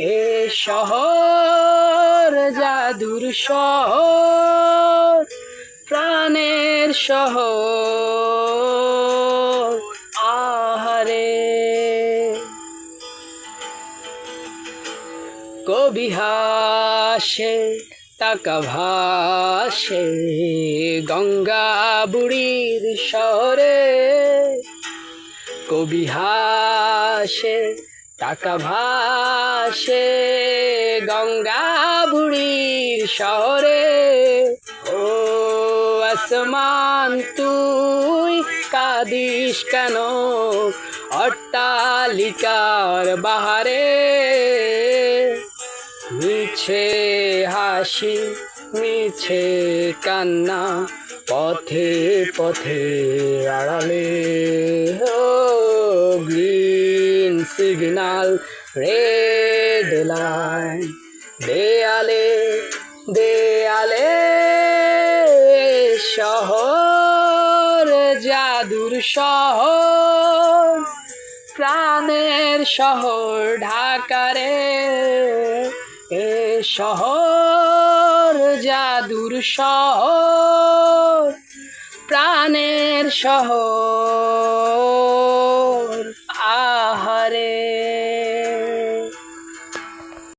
এ শহর জাদুর শহর, প্রাণের শহর। আহারে কবি হাসে, তাকা ভাসে গঙ্গা বুড়ির শহরে। কবি হাসে, তাকা ভাসে গঙ্গা বুড়ির শহরে। ও আসমান তুই কাঁদিস কেন অট্টালিকার বাহারে? মিছে হাসি মিছে কান্না পথে পথে আড়ালে। ও গ্রিন সিগন্যাল রেড লাইন, দেয়ালে দেয়ালে শহর জাদুর শহর, প্রাণের শহর ঢাকারে। এ শহর জাদুর শহর, প্রাণের শহর।